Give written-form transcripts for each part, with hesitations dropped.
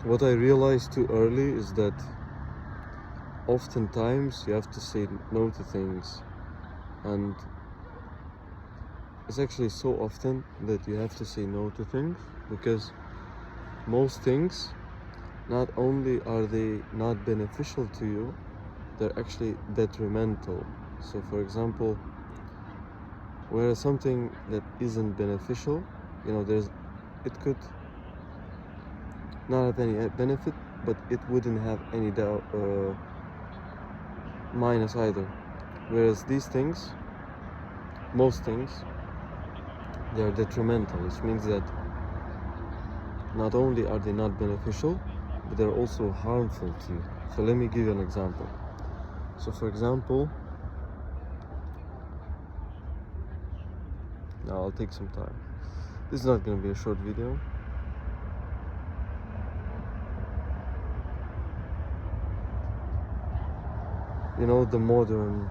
what I realized too early is that oftentimes you have to say no to things, and it's actually so often that you have to say no to things, because most things, not only are they not beneficial to you, they're actually detrimental. So for example, whereas something that isn't beneficial, it could not have any benefit, but it wouldn't have any minus either. Whereas these things, most things, they are detrimental, which means that not only are they not beneficial, but they're also harmful to you. So let me give you an example. So for example, now I'll take some time. This is not going to be a short video. You know, the modern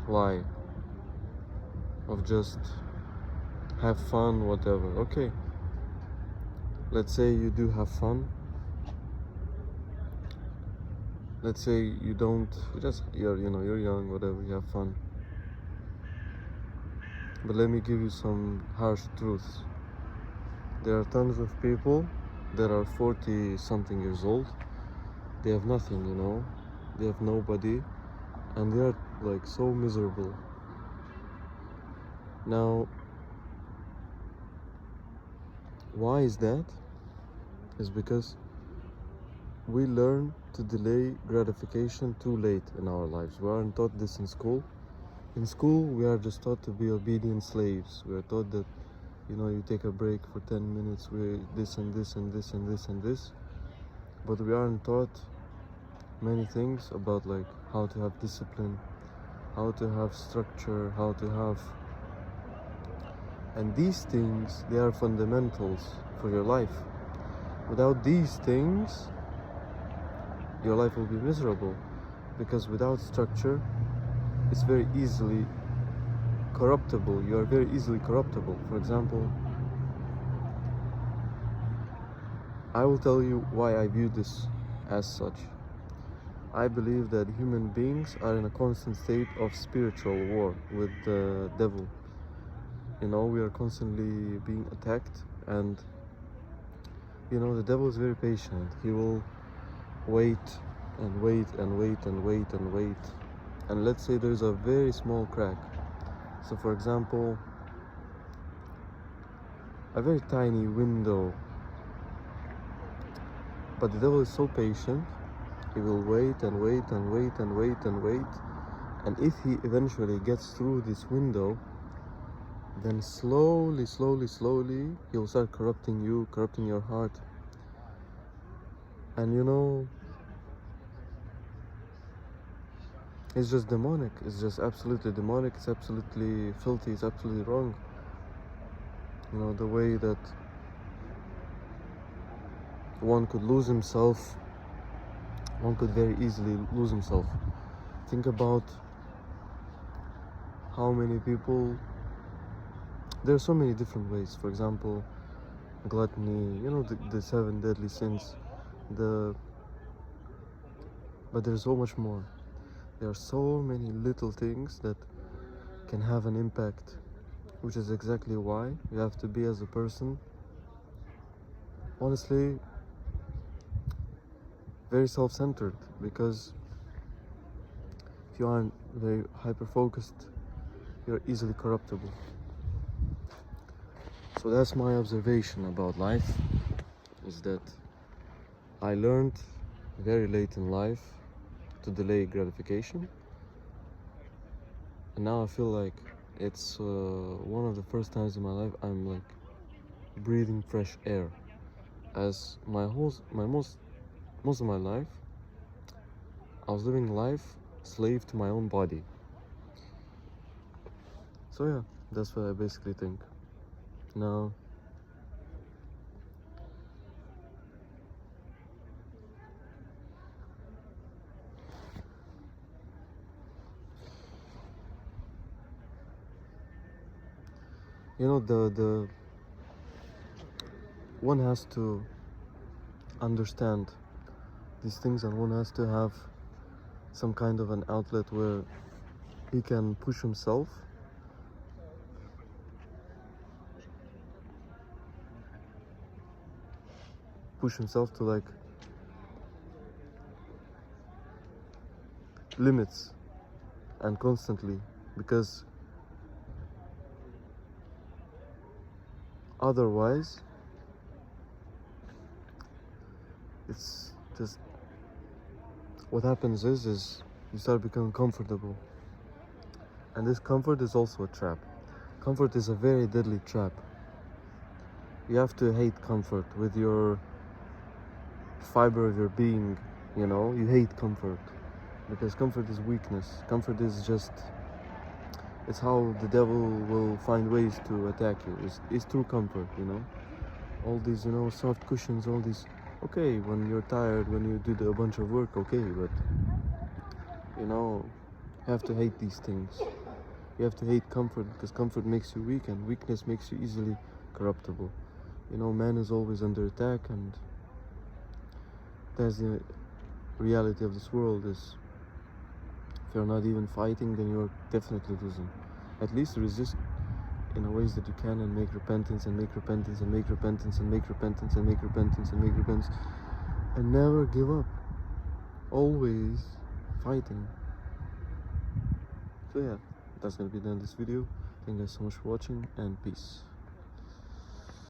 lie of just have fun, whatever. Okay, let's say you do have fun. Let's say you don't, you're young, whatever, you have fun. But let me give you some harsh truths. There are tons of people that are 40 something years old. They have nothing, they have nobody, and they are like so miserable. Now, why is that? Is because we learn to delay gratification too late in our lives. We aren't taught this in school. In school, we are just taught to be obedient slaves. We are taught that, you take a break for 10 minutes with this and this and this and this and this. But we aren't taught many things about like how to have discipline, how to have structure, how to have... And these things, they are fundamentals for your life. Without these things, your life will be miserable, because without structure, it's very easily corruptible. You are very easily corruptible. For example, I will tell you why I view this as such. I believe that human beings are in a constant state of spiritual war with the devil. We are constantly being attacked, and the devil is very patient. He will wait and wait and wait and wait and wait. And let's say there's a very small crack. So for example, a very tiny window. But the devil is so patient, he will wait and wait and wait and wait and wait. And if he eventually gets through this window, then slowly, slowly, slowly, he will start corrupting you, corrupting your heart. And it's just demonic. It's just absolutely demonic. It's absolutely filthy. It's absolutely wrong. The way that one could lose himself, one could very easily lose himself. Think about how many people... There are so many different ways. For example, gluttony, the 7 deadly sins. But there's so much more. There are so many little things that can have an impact, which is exactly why you have to be, as a person, honestly, very self-centered. Because if you aren't very hyper-focused, you're easily corruptible. So that's my observation about life, is that I learned very late in life to delay gratification, and now I feel like it's one of the first times in my life I'm like breathing fresh air. As most of my life, I was living life slave to my own body. So yeah, that's what I basically think. Now, the one has to understand these things, and one has to have some kind of an outlet where he can push himself to like limits and constantly, because otherwise it's just what happens is you start becoming comfortable, and this comfort is also a trap. Comfort is a very deadly trap. You have to hate comfort with your fiber of your being, you know. You hate comfort because comfort is weakness. Comfort is just, it's how the devil will find ways to attack you. It's through comfort, you know. All these, you know, soft cushions, all these, okay, when you're tired, when you did a bunch of work, okay, but you know, you have to hate these things. You have to hate comfort because comfort makes you weak, and weakness makes you easily corruptible. You know, man is always under attack, and that's the reality of this world. Is if you're not even fighting, then you're definitely losing. At least resist in the ways that you can, and make repentance, and make repentance, and make repentance, and make repentance, and make repentance, and make repentance, and never give up. Always fighting. So yeah, that's gonna be the end of this video. Thank you guys so much for watching, and peace.